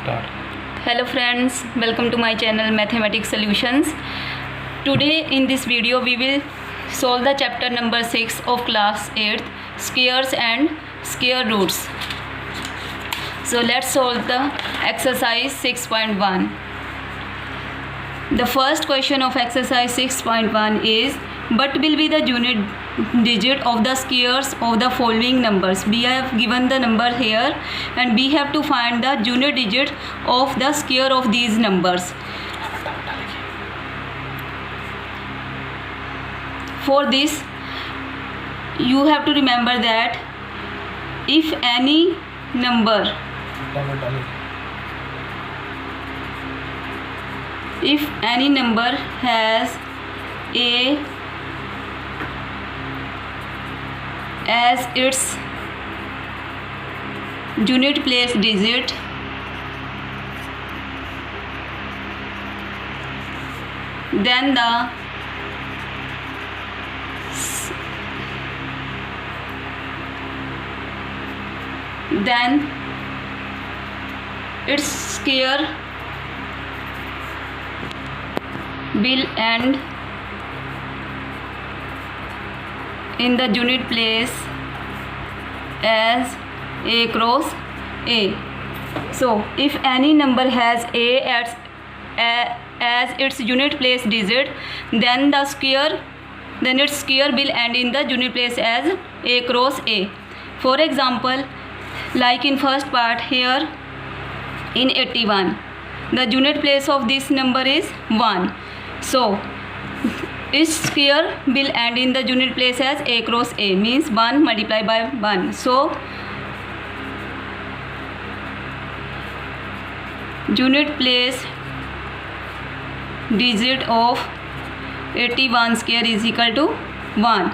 start. Hello friends, welcome to my channel Mathematics Solutions. Today in this video we will solve the chapter number 6 of class 8, squares and square roots. So let's solve the exercise 6.1. The first question of exercise 6.1 is, what will be the unit digit of the squares of the following numbers? We have given the number here and we have to find the unit digit of the square of these numbers. For this, you have to remember that if any number has a as its unit place digit, then its square will end in the unit place as a cross a. So if any number has a as its unit place digit, then its square will end in the unit place as a cross a. For example, like in first part here in 81, the unit place of this number is 1. So its square will end in the unit place as a cross a, means 1 multiplied by 1. So unit place digit of 81 square is equal to 1.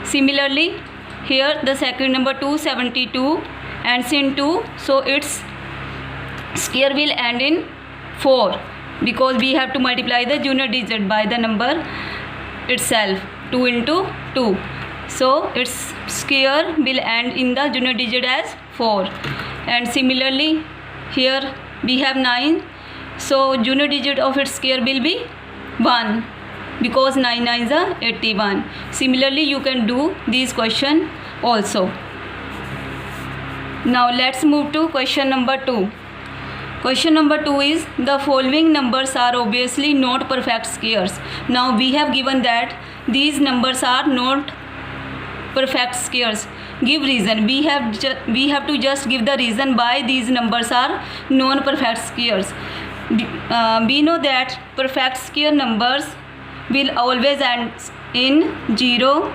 Similarly, here the second number 272 ends in 2, so its square will end in 4, because we have to multiply the unit digit by the number itself, 2 into 2. So its square will end in the unit digit as 4. And similarly, here we have 9, so unit digit of its square will be 1, because 9 9s are 81. Similarly, you can do this question also. Now let's move to question number 2. Question number 2 is, the following numbers are obviously not perfect squares. Now we have given that these numbers are not perfect squares. Give reason. We have to just give the reason why these numbers are non-perfect squares. We know that perfect square numbers will always end in 0,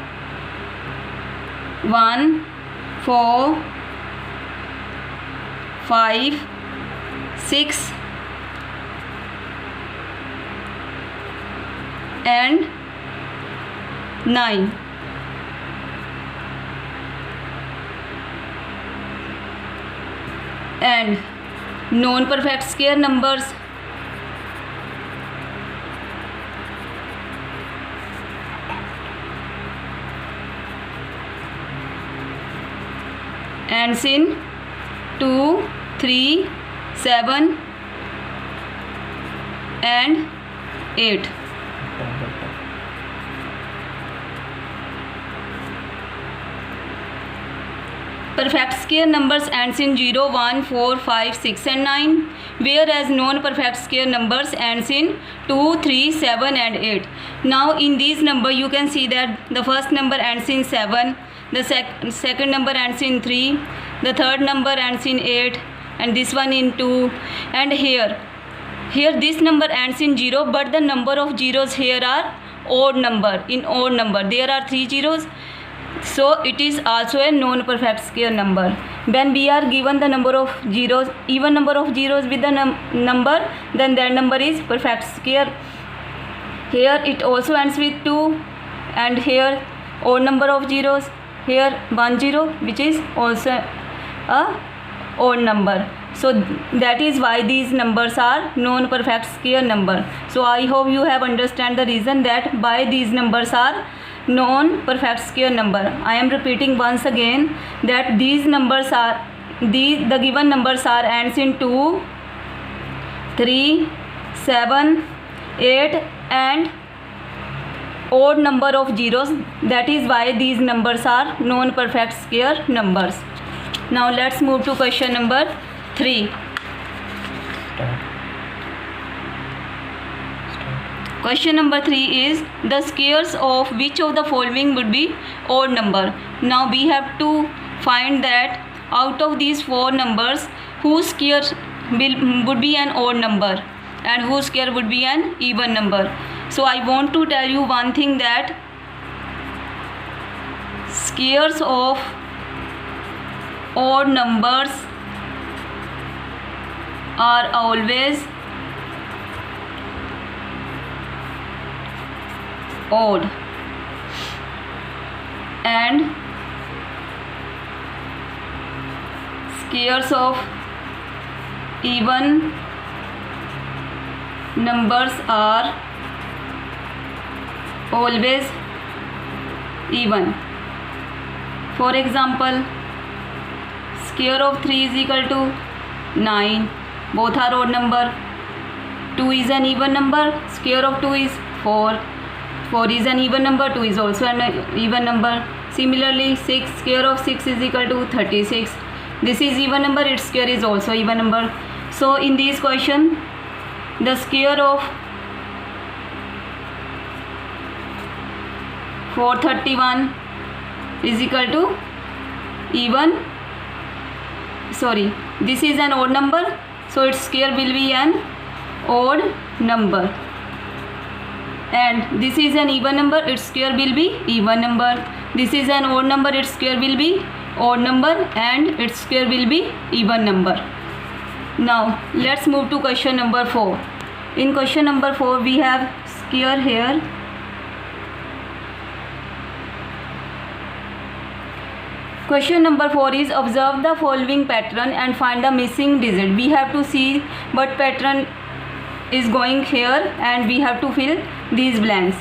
1, 4, 5, 6 and 9. And non-perfect square numbers ends in 2, 3, 7 and 8. Perfect square numbers ends in 0, 1, 4, 5, 6 and 9, whereas non-perfect square numbers ends in 2, 3, 7 and 8. Now in these number you can see that the first number ends in 7, the second number ends in 3, the third number ends in 8, and this one in 2, and here this number ends in 0, but the number of zeros here are odd number. In odd number there are 3 zeros, so it is also a non-perfect square number. When we are given the number of zeros, even number of zeros with the number, then that number is perfect square. Here it also ends with 2, and here odd number of zeros, here 1 0, which is also a odd number. So that is why these numbers are non-perfect square number. So I hope you have understand the reason that why these numbers are non-perfect square number. I am repeating once again that these numbers are the given numbers are ends in 2, 3, 7, 8 and odd number of zeros. That is why these numbers are non-perfect square numbers. Now let's move to question number 3. Question number 3 is the squares of which of the following would be odd number. Now we have to find that out of these 4 numbers whose square would be an odd number and whose square would be an even number. So I want to tell you one thing, that squares of odd numbers are always odd and squares of even numbers are always even. For example, square of 3 is equal to 9. Both are odd number. 2 is an even number. Square of 2 is 4. 4 is an even number. 2 is also an even number. Similarly, 6, square of 6 is equal to 36. This is even number. Its square is also even number. So in this question, the square of 431 is equal to this is an odd number, so its square will be an odd number, and this is an even number, its square will be even number. This is an odd number, its square will be odd number, and its square will be even number. Now let's move to question number 4. In question number 4 we have square here. Question number 4 is observe the following pattern and find the missing digit. We have to see what pattern is going here and we have to fill these blanks.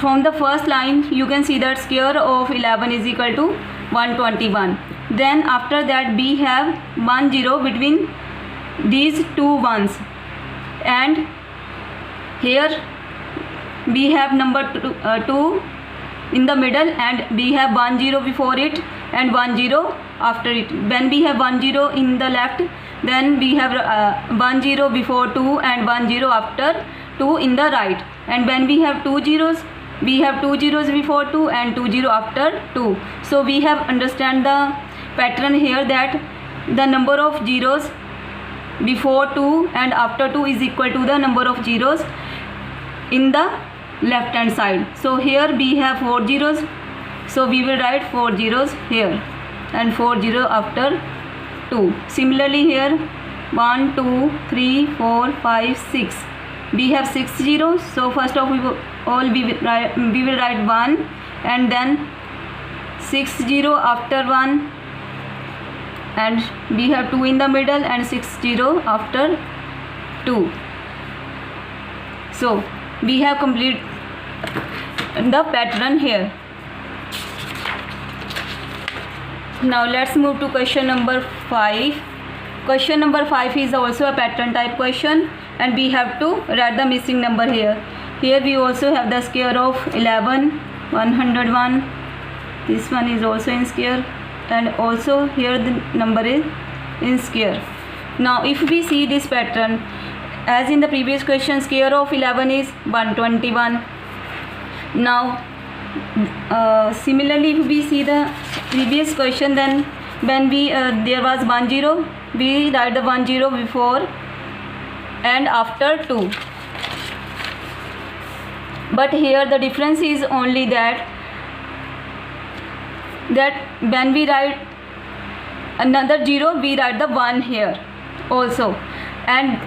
From the first line you can see that square of 11 is equal to 121. Then after that we have 1 0 between these two ones, and here we have number 2 in the middle, and we have 1 0 before it and 1 0 after it. When we have 1 0 in the left, then we have 1 0 before 2 and 1 0 after 2 in the right. And when we have 2 zeros, we have 2 zeros before 2 and 2 0 after 2. So we have understand the pattern here, that the number of zeros before 2 and after 2 is equal to the number of zeros in the left hand side. So here we have 4 zeros, so we will write 4 zeros here and 4 0 after 2. Similarly here 1 2 3 4 5 6, we have 6 zeros, so first of all we will write 1 and then 6 0 after 1, and we have 2 in the middle and 6 0 after 2. So we have complete the pattern here. Now let's move to question number 5. Question number 5 is also a pattern type question, and we have to write the missing number here. Here we also have the square of 11, 101. This one is also in square, and also here the number is in square. Now if we see this pattern, as in the previous question, square of 11 is 121. Now similarly if we see the previous question, then when we there was 1 0, we write the 1 0 before and after 2. But here the difference is only that when we write another 0, we write the 1 here also, and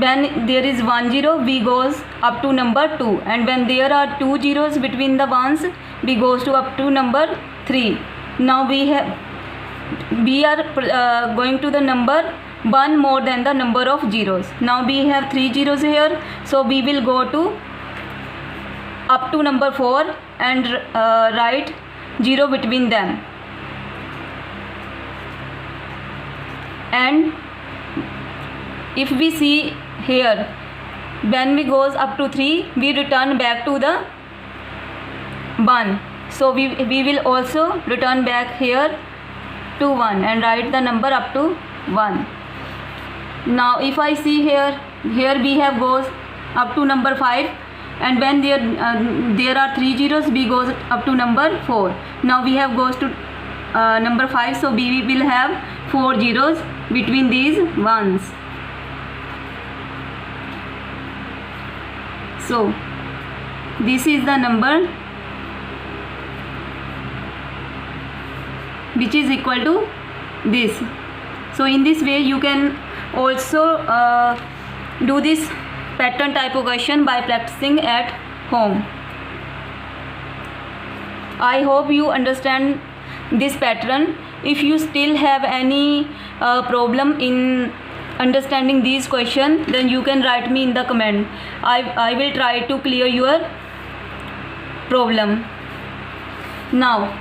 when there is 1 0, we goes up to number 2, and when there are 2 zeros between the ones, we goes to up to number 3. Now we are going to the number 1 more than the number of zeros. Now we have 3 zeros here, so we will go to up to number 4 and write 0 between them, if we see here, when we goes up to 3, we return back to the 1. So we will also return back here to 1 and write the number up to 1. Now if I see here we have goes up to number 5, and when there are 3 zeros, we goes up to number 4. Now we have goes to number 5, so we will have 4 zeros between these ones. So this is the number which is equal to this. So in this way you can also do this pattern type of question by practicing at home. I hope you understand this pattern. If you still have any problem in understanding these questions, then you can write me in the comment. I will try to clear your problem. Now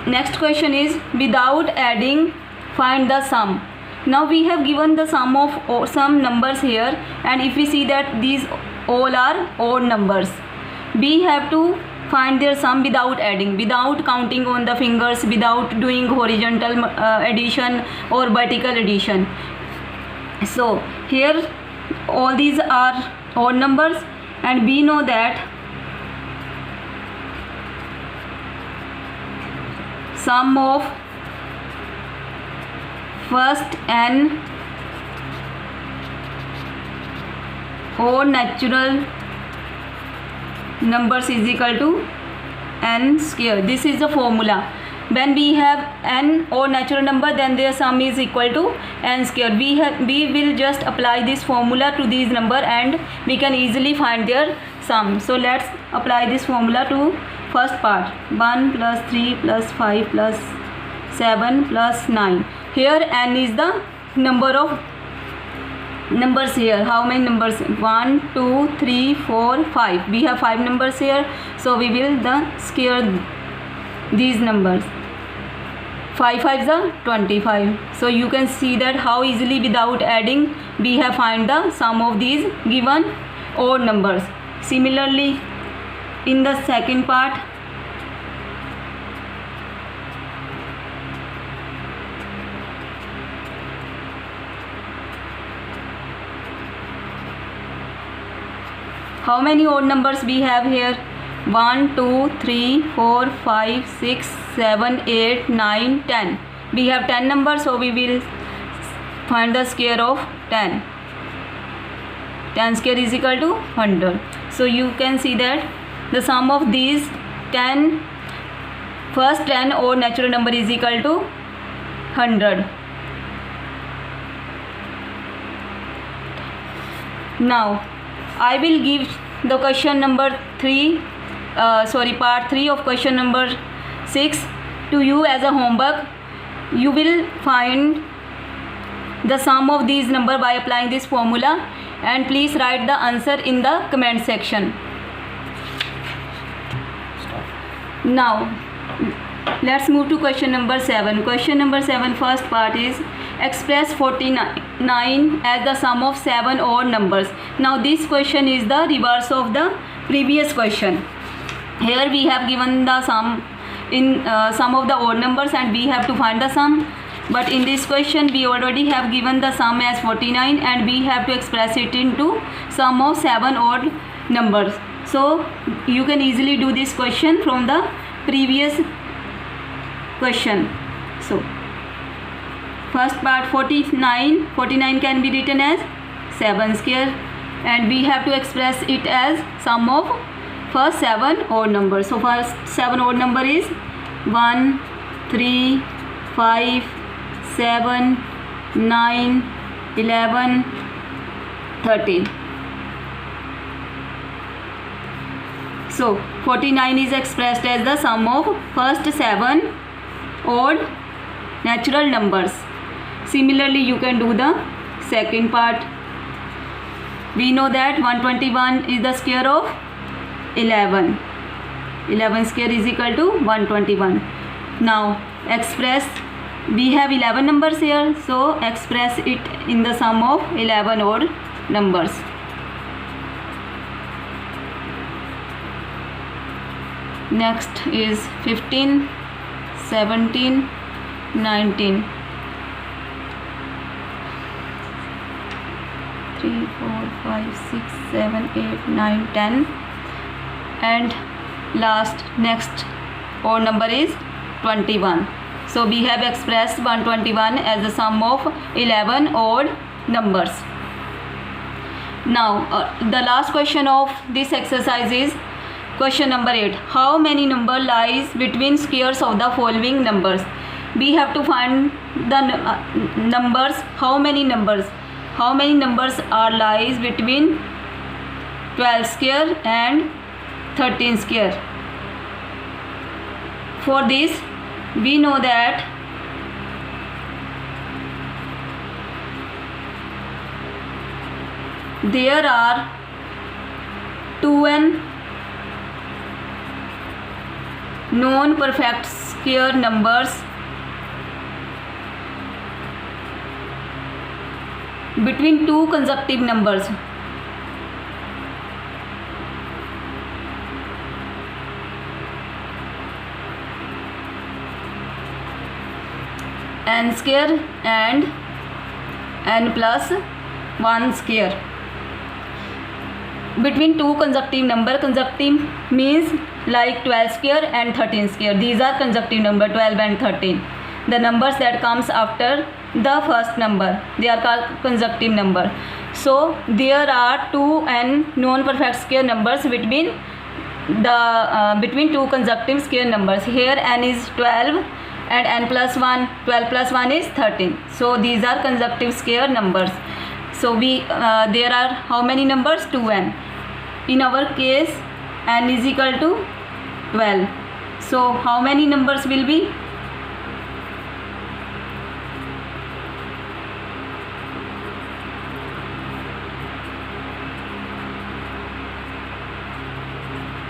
next question is, without adding, find the sum. Now we have given the sum of some numbers here, and if we see that these all are odd numbers, we have to find their sum without adding, without counting on the fingers, without doing horizontal addition or vertical addition. So here all these are odd numbers, and we know that sum of first n odd natural numbers is equal to n square. This is the formula. When we have n odd natural number, then their sum is equal to n square. We will just apply this formula to these number and we can easily find their sum. So let's apply this formula to first part. 1 plus 3 plus 5 plus 7 plus 9. Here n is the number of numbers here. How many numbers? 1 2 3 4 5. We have 5 numbers here, so we will square these numbers. 5 5s are 25. So you can see that how easily without adding we have find the sum of these given odd numbers. Similarly in the second part, how many odd numbers we have here? 1 2 3 4 5 6 7 8 9 10. We have 10 numbers, so we will find the square of 10. 10 square is equal to 100. So you can see that the sum of these first 10 odd natural number is equal to 100. Now I will give the question number 3, part 3 of question number 6 to you as a homework. You will find the sum of these number by applying this formula, and please write the answer in the comment section. Now let's move to question number 7. Question number 7 first part is, express 49 as the sum of 7 odd numbers. Now this question is the reverse of the previous question. Here we have given the sum in sum of the odd numbers and we have to find the sum. But in this question we already have given the sum as 49 and we have to express it into sum of 7 odd numbers. So you can easily do this question from the previous question. So first part 49 can be written as 7 square, and we have to express it as sum of first 7 odd numbers. So first 7 odd number is 1 3 5 7 9 11 13. So 49 is expressed as the sum of first 7 odd natural numbers. Similarly you can do the second part. We know that 121 is the square of 11. 11 square is equal to 121. Now express We have 11 numbers here, so express it in the sum of 11 odd numbers. Next is 15, 17, 19. 3, 4, 5, 6, 7, 8, 9, 10, and next odd number is 21. So we have expressed 121 as the sum of 11 odd numbers. Now the last question of this exercise is question number 8. How many number lies between squares of the following numbers? We have to find the numbers. How many numbers are lies between 12 square and 13 square? For this, we know that there are 2n non-perfect square numbers between two consecutive numbers. N square and n plus 1 square. Between two consecutive number, consecutive means like 12 square and 13 square. These are consecutive number, 12 and 13. The numbers that comes after the first number, they are called consecutive number. So there are 2n non-perfect square numbers between two consecutive square numbers. Here n is 12 and n plus 1, 12 plus 1 is 13. So these are consecutive square numbers. So there are how many numbers? 2n. In our case, n is equal to 12. So how many numbers will be?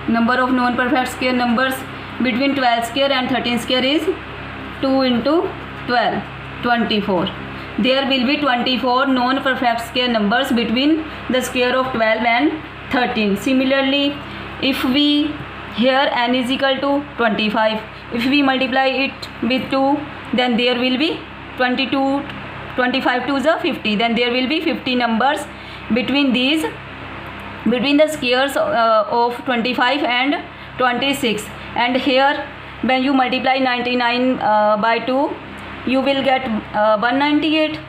Number of non-perfect square numbers between 12 square and 13 square is 2 into 12, 24. There will be 24 non-perfect square numbers between the square of 12 and 13. Similarly, if we here n is equal to 25, if we multiply it with 2, then there will be 22, 25 to the 50. Then there will be 50 numbers between the squares of 25 and 26. And here when you multiply 99 by 2, you will get 198.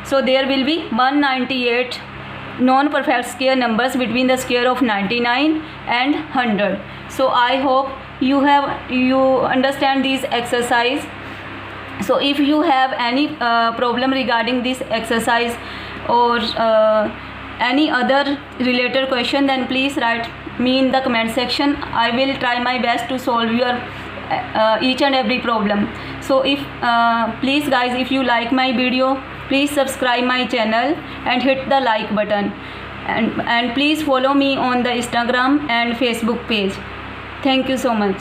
So there will be 198 non-perfect square numbers between the square of 99 and 100. So I hope you understand this exercise. So if you have any problem regarding this exercise or any other related question, then please write me in the comment section. I will try my best to solve your each and every problem. So if please guys, if you like my video, please subscribe my channel and hit the like button, and please follow me on the Instagram and Facebook page. Thank you so much.